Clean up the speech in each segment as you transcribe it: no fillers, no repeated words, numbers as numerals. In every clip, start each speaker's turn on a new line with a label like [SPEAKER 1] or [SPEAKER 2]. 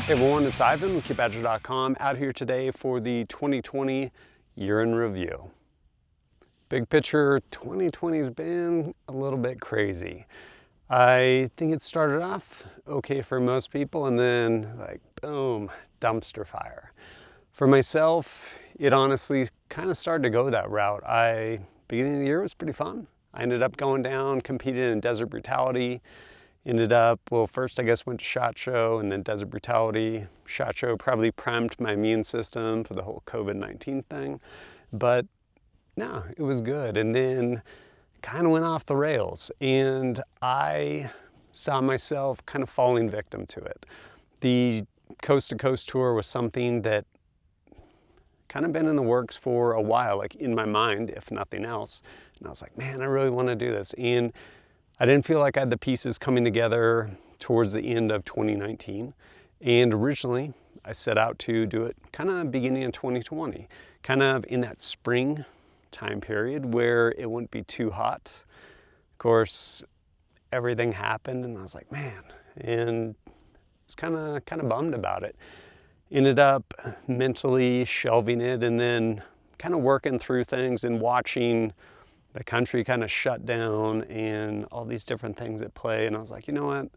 [SPEAKER 1] Hey everyone, it's Ivan with KidBadger.com out here today for the 2020 year in review. Big picture, 2020's been a little bit crazy. I think it started off okay for most people and then like boom, dumpster fire. For myself, it honestly kind of started to go that route. Beginning of the year was pretty fun. I ended up going down, competing in Desert Brutality. Ended up, well, first I guess went to SHOT Show and then Desert Brutality. SHOT Show probably primed my immune system for the whole COVID-19 thing, but no, it was good. And then kind of went off the rails and I saw myself kind of falling victim to it. The coast to coast tour was something that kind of been in the works for a while, like in my mind, if nothing else. And I was like, man, I really want to do this. And I didn't feel like I had the pieces coming together towards the end of 2019. And originally, I set out to do it kind of beginning of 2020, kind of in that spring time period where it wouldn't be too hot. Of course, everything happened and I was like, man, and I was kind of bummed about it. Ended up mentally shelving it and then kind of working through things and watching the country kind of shut down and all these different things at play. And I was like, you know what? I'm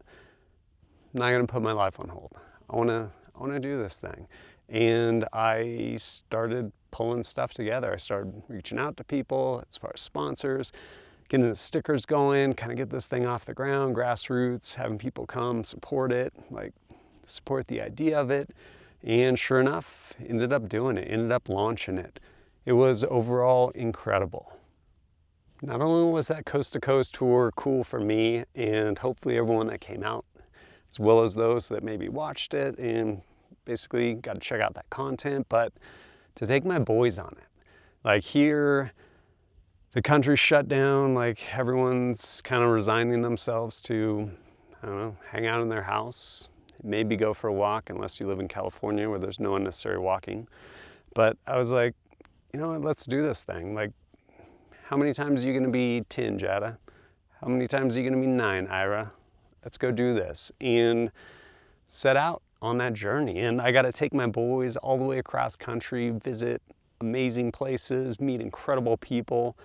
[SPEAKER 1] not gonna put my life on hold. I wanna do this thing. And I started pulling stuff together. I started reaching out to people as far as sponsors, getting the stickers going, kind of get this thing off the ground, grassroots, having people come support it, like support the idea of it. And sure enough, ended up doing it, ended up launching it. It was overall incredible. Not only was that coast to coast tour cool for me and hopefully everyone that came out, as well as those that maybe watched it and basically got to check out that content, but to take my boys on it. Like here, the country's shut down, like everyone's kind of resigning themselves to, I don't know, hang out in their house, maybe go for a walk unless you live in California where there's no unnecessary walking. But I was like, you know what, let's do this thing. Like, how many times are you gonna be 10, Jada? How many times are you gonna be 9, Ira? Let's go do this. And set out on that journey. And I got to take my boys all the way across country, visit amazing places, meet incredible people.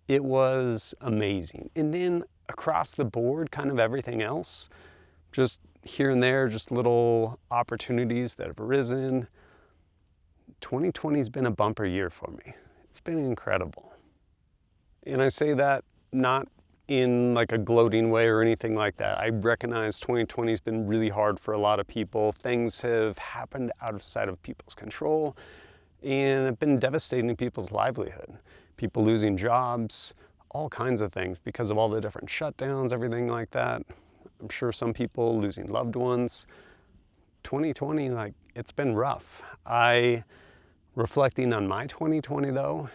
[SPEAKER 1] It was amazing. And then across the board, kind of everything else, just here and there, just little opportunities that have arisen. 2020's been a bumper year for me. It's been incredible. And I say that not in like a gloating way or anything like that. I recognize 2020's been really hard for a lot of people. Things have happened outside of people's control and have been devastating to people's livelihood. People losing jobs, all kinds of things because of all the different shutdowns, everything like that. I'm sure some people losing loved ones. 2020, like, it's been rough. Reflecting on my 2020 though,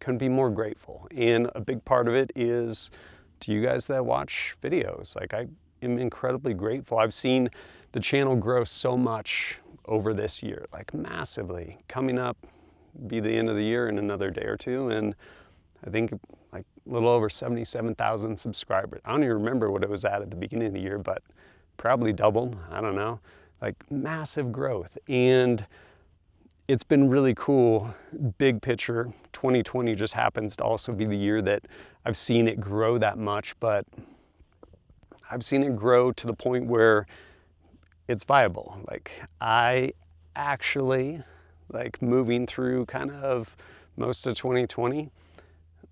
[SPEAKER 1] couldn't be more grateful. And a big part of it is to you guys that watch videos. Like, I am incredibly grateful. I've seen the channel grow so much over this year, like massively. Coming up, be the end of the year in another day or two, and I think like a little over 77,000 subscribers. I don't even remember what it was at the beginning of the year, but probably doubled, I don't know. Like massive growth. And it's been really cool, big picture. 2020 just happens to also be the year that I've seen it grow that much, but I've seen it grow to the point where it's viable. Like I actually, like moving through kind of most of 2020,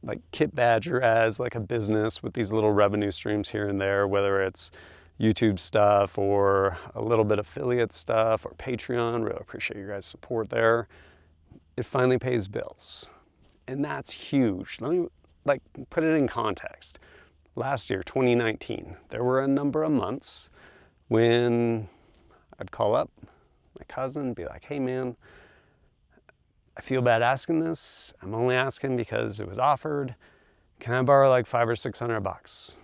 [SPEAKER 1] like Kit Badger as like a business with these little revenue streams here and there, whether it's YouTube stuff or a little bit affiliate stuff or Patreon. Really appreciate you guys' support there. It finally pays bills. And that's huge. Let me like put it in context. Last year, 2019, there were a number of months when I'd call up my cousin and be like, hey man, I feel bad asking this. I'm only asking because it was offered. Can I borrow like $500 or $600?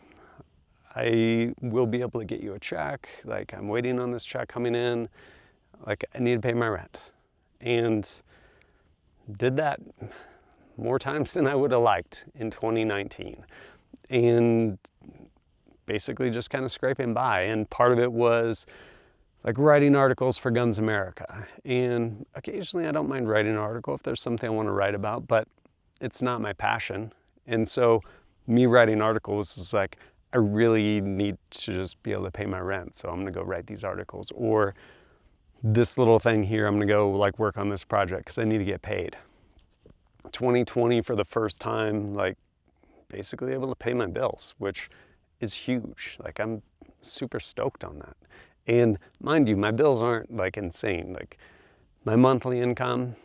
[SPEAKER 1] I will be able to get you a check. Like, I'm waiting on this check coming in. Like, I need to pay my rent. And did that more times than I would have liked in 2019. And basically just kind of scraping by. And part of it was like writing articles for Guns America. And occasionally I don't mind writing an article if there's something I want to write about, but it's not my passion. And so me writing articles is like, I really need to just be able to pay my rent. So I'm going to go write these articles. Or this little thing here, I'm going to go like work on this project because I need to get paid. 2020 for the first time, like basically able to pay my bills, which is huge. Like I'm super stoked on that. And mind you, my bills aren't like insane. Like my monthly income,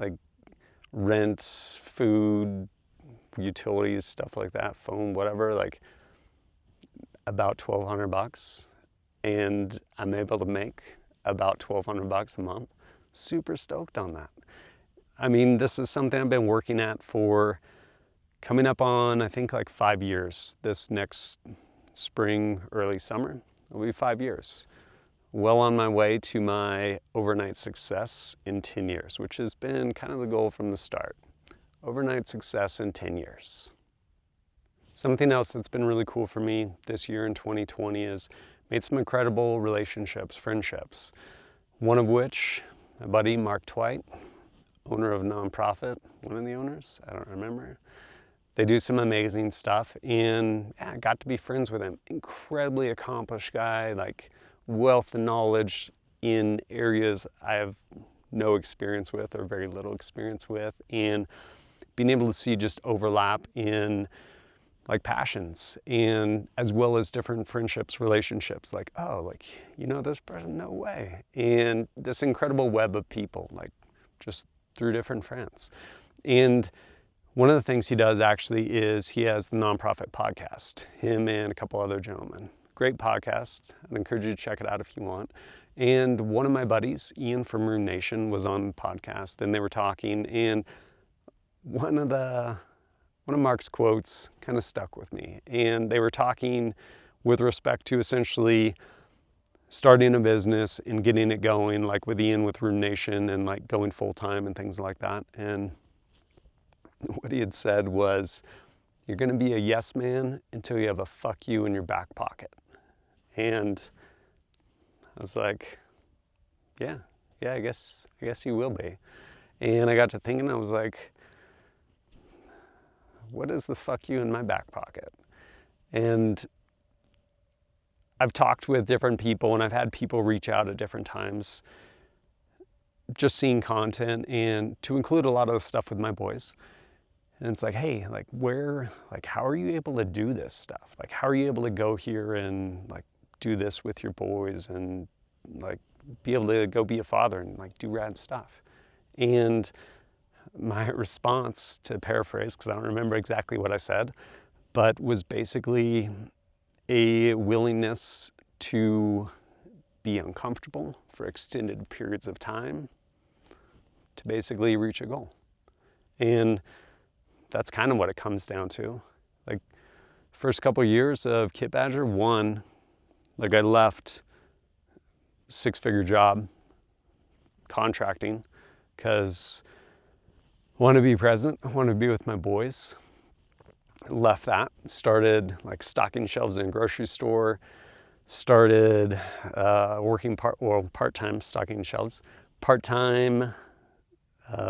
[SPEAKER 1] like rent, food, utilities, stuff like that, phone, whatever, like about $1,200. And I'm able to make about $1,200 a month. Super stoked on that. I mean, this is something I've been working at for coming up on, I think like 5 years. This next spring, early summer, it'll be 5 years. Well on my way to my overnight success in 10 years, which has been kind of the goal from the start. Overnight success in 10 years. Something else that's been really cool for me this year in 2020 is made some incredible relationships, friendships. One of which, my buddy Mark Twite, owner of a nonprofit, one of the owners, I don't remember. They do some amazing stuff, and yeah, I got to be friends with him. Incredibly accomplished guy, like wealth of knowledge in areas I have no experience with or very little experience with, and being able to see just overlap in like passions and as well as different friendships, relationships, like, oh, like, you know this person? No way. And this incredible web of people, like just through different friends. And one of the things he does actually is he has the nonprofit podcast, him and a couple other gentlemen. Great podcast. I'd encourage you to check it out if you want. And one of my buddies, Ian from Room Nation, was on the podcast and they were talking, and one of Mark's quotes kind of stuck with me. And they were talking with respect to essentially starting a business and getting it going, like with Ian with Room Nation and like going full time and things like that. And what he had said was, you're going to be a yes man until you have a fuck you in your back pocket. And I was like, yeah, I guess you will be. And I got to thinking, I was like, what is the fuck you in my back pocket? And I've talked with different people and I've had people reach out at different times, just seeing content and to include a lot of the stuff with my boys. And it's like, hey, like how are you able to do this stuff? Like, how are you able to go here and like do this with your boys and like be able to go be a father and like do rad stuff? And my response, to paraphrase, because I don't remember exactly what I said, but was basically a willingness to be uncomfortable for extended periods of time to basically reach a goal. And that's kind of what it comes down to. Like, first couple of years of Kit Badger, one, like I left six-figure job contracting because I wanted to be present, I wanted to be with my boys. Left that, started like stocking shelves in a grocery store, started working part-time stocking shelves, part-time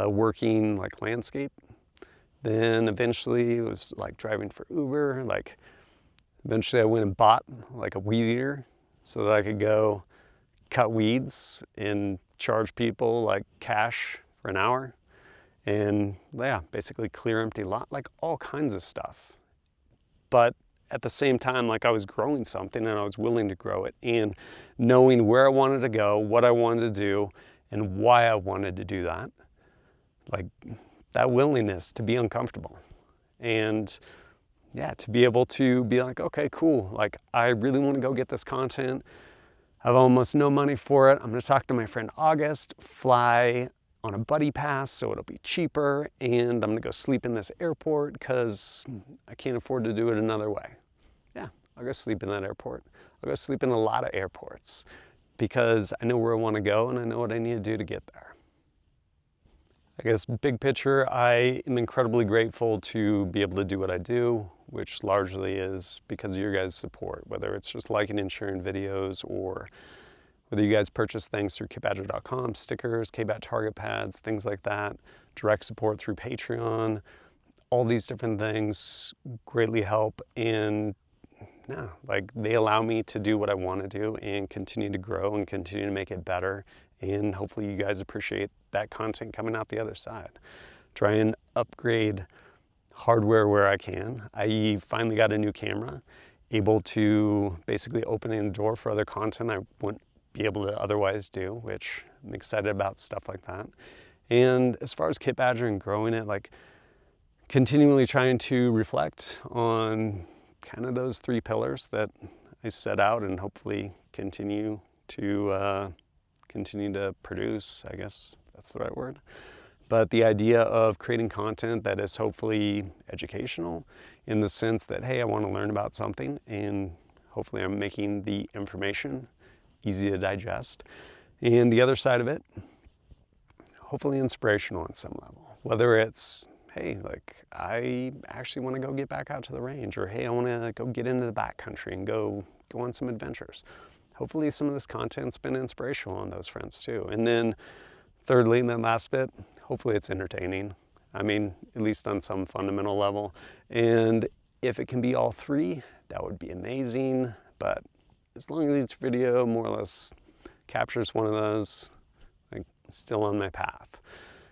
[SPEAKER 1] working like landscape. Then eventually it was like driving for Uber. Like eventually I went and bought like a weed eater so that I could go cut weeds and charge people like cash for an hour. And yeah, basically clear empty lot, like all kinds of stuff. But at the same time, like I was growing something and I was willing to grow it, and knowing where I wanted to go, what I wanted to do, and why I wanted to do that. Like that willingness to be uncomfortable. And yeah, to be able to be like, okay, cool. Like I really want to go get this content. I have almost no money for it. I'm going to talk to my friend August, fly on a buddy pass so it'll be cheaper, and I'm gonna go sleep in this airport because I can't afford to do it another way. Yeah, I'll go sleep in that airport. I'll go sleep in a lot of airports because I know where I want to go and I know what I need to do to get there. I guess big picture, I am incredibly grateful to be able to do what I do, which largely is because of your guys' support, whether it's just liking and sharing videos or Whether you guys purchase things through kitbadger.com, stickers, KBAT target pads, things like that, direct support through Patreon, all these different things greatly help, and yeah, like they allow me to do what I want to do and continue to grow and continue to make it better. And hopefully you guys appreciate that content coming out the other side. Try and upgrade hardware where I can. I finally got a new camera, able to basically open the door for other content I wouldn't be able to otherwise do, which I'm excited about stuff like that. And as far as Kit Badger and growing it, like continually trying to reflect on kind of those 3 pillars that I set out, and hopefully continue to produce, I guess that's the right word. But the idea of creating content that is hopefully educational in the sense that, hey, I want to learn about something, and hopefully I'm making the information easy to digest. And the other side of it, hopefully inspirational on some level. Whether it's, hey, like I actually want to go get back out to the range, or hey, I want to go get into the backcountry and go on some adventures. Hopefully some of this content's been inspirational on those fronts too. And then thirdly, and then last bit, hopefully it's entertaining. I mean, at least on some fundamental level. And if it can be all 3, that would be amazing. But as long as each video more or less captures one of those, I'm still on my path.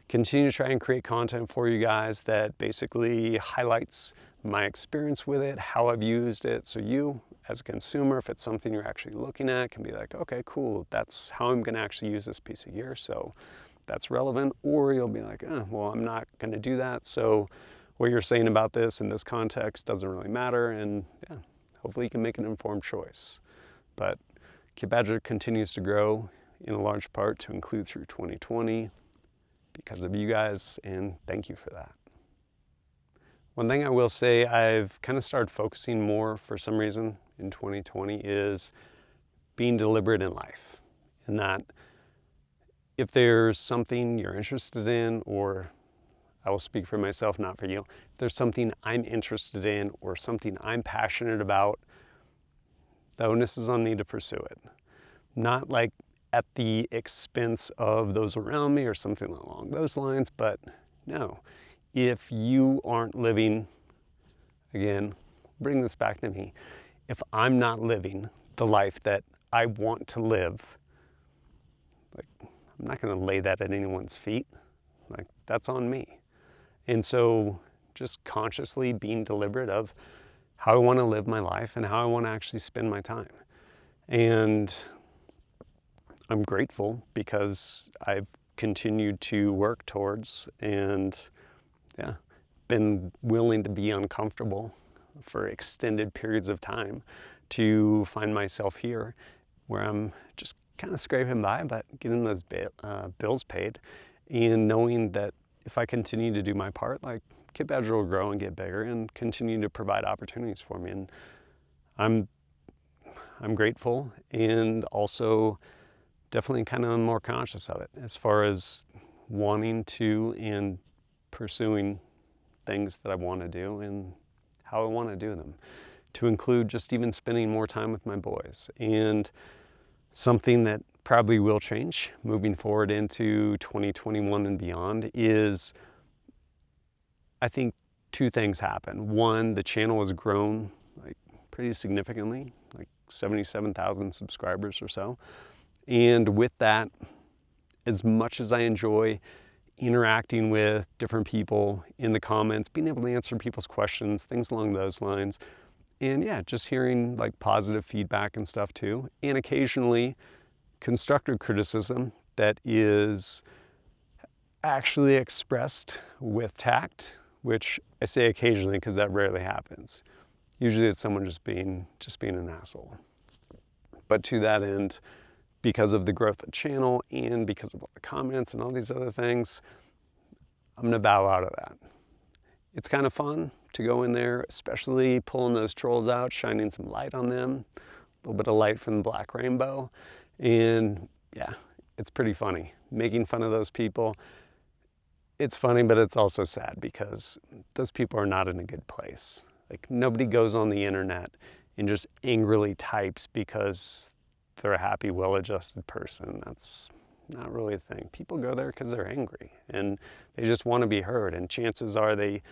[SPEAKER 1] Continue to try and create content for you guys that basically highlights my experience with it, how I've used it. So you, as a consumer, if it's something you're actually looking at, can be like, okay, cool, that's how I'm gonna actually use this piece of gear, so that's relevant. Or you'll be like, well, I'm not gonna do that, so what you're saying about this in this context doesn't really matter, and yeah, hopefully you can make an informed choice. But Kit Badger continues to grow in a large part to include through 2020 because of you guys, and thank you for that. One thing I will say I've kind of started focusing more for some reason in 2020 is being deliberate in life. In that if there's something you're interested in, or I will speak for myself, not for you, if there's something I'm interested in or something I'm passionate about, the onus is on me to pursue it. Not like at the expense of those around me or something along those lines, but no. If you aren't living, again, bring this back to me, if I'm not living the life that I want to live, like, I'm not gonna lay that at anyone's feet. Like, that's on me. And so just consciously being deliberate of how I wanna live my life and how I wanna actually spend my time. And I'm grateful because I've continued to work towards, and yeah, been willing to be uncomfortable for extended periods of time to find myself here where I'm just kind of scraping by, but getting those bills paid, and knowing that if I continue to do my part, like Kit Badger will grow and get bigger and continue to provide opportunities for me. And I'm grateful, and also definitely kind of more conscious of it as far as wanting to and pursuing things that I want to do and how I want to do them, to include just even spending more time with my boys. And something that probably will change moving forward into 2021 and beyond is, I think 2 things happen. One, the channel has grown like pretty significantly, like 77,000 subscribers or so. And with that, as much as I enjoy interacting with different people in the comments, being able to answer people's questions, things along those lines, and yeah, just hearing like positive feedback and stuff too, and occasionally constructive criticism that is actually expressed with tact, which I say occasionally because that rarely happens. Usually it's someone just being an asshole. But to that end, because of the growth of the channel and because of all the comments and all these other things, I'm gonna bow out of that. It's kind of fun to go in there, especially pulling those trolls out, shining some light on them, a little bit of light from the black rainbow. And yeah, it's pretty funny. Making fun of those people, it's funny, but it's also sad because those people are not in a good place. Like, nobody goes on the internet and just angrily types because they're a happy, well-adjusted person. That's not really a thing. People go there because they're angry and they just want to be heard, and chances are they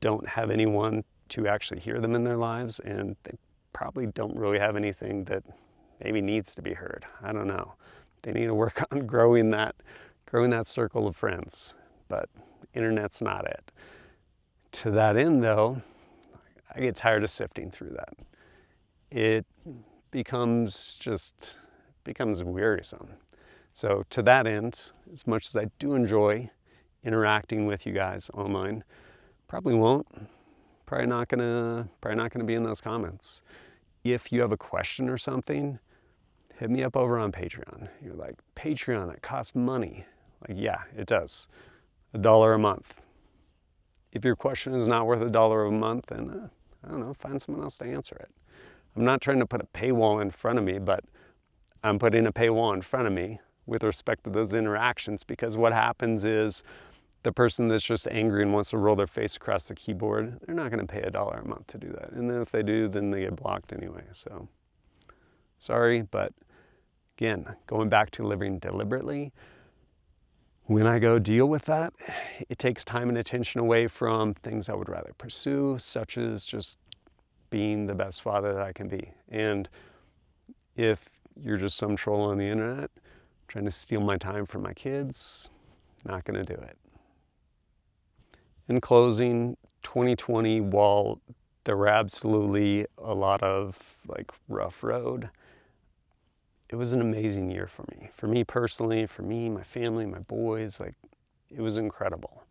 [SPEAKER 1] don't have anyone to actually hear them in their lives, and they probably don't really have anything that maybe needs to be heard. I don't know. They need to work on growing that circle of friends, but internet's not it. To that end though, I get tired of sifting through that. It becomes wearisome. So to that end, as much as I do enjoy interacting with you guys online, probably not gonna be in those comments. If you have a question or something, hit me up over on Patreon. You're like, Patreon, that costs money. Like, yeah, it does. $1 a month. If your question is not worth $1 a month, then I don't know, find someone else to answer it. I'm not trying to put a paywall in front of me, but I'm putting a paywall in front of me with respect to those interactions, because what happens is the person that's just angry and wants to roll their face across the keyboard, they're not going to pay $1 a month to do that. And then if they do, then they get blocked anyway. So sorry, but again, going back to living deliberately, when I go deal with that, it takes time and attention away from things I would rather pursue, such as just being the best father that I can be. And if you're just some troll on the internet trying to steal my time from my kids, not going to do it. In closing, 2020, while there were absolutely a lot of like rough road, it was an amazing year for me. For me personally, for me, my family, my boys, like it was incredible.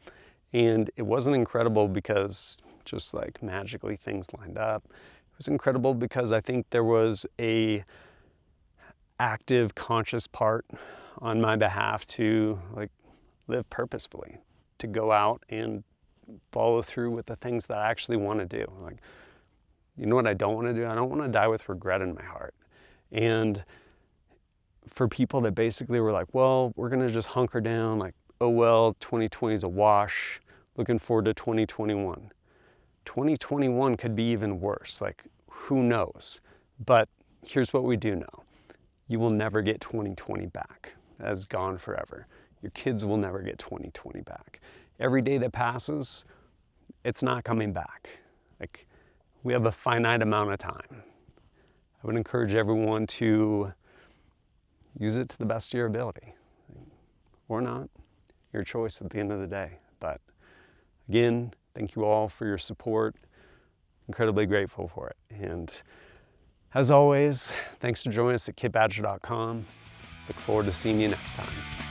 [SPEAKER 1] And it wasn't incredible because just like magically things lined up. It was incredible because I think there was a active, conscious part on my behalf to like live purposefully, to go out and follow through with the things that I actually want to do. Like, you know what I don't want to do? I don't want to die with regret in my heart. And for people that basically were like, well, we're going to just hunker down, like, oh well, 2020 is a wash, looking forward to 2021. 2021 could be even worse, like, who knows? But here's what we do know. You will never get 2020 back. That's gone forever. Your kids will never get 2020 back. Every day that passes, it's not coming back. Like, we have a finite amount of time. I would encourage everyone to use it to the best of your ability. Or not, your choice at the end of the day. But again, thank you all for your support. Incredibly grateful for it. And as always, thanks for joining us at kitbadger.com. Look forward to seeing you next time.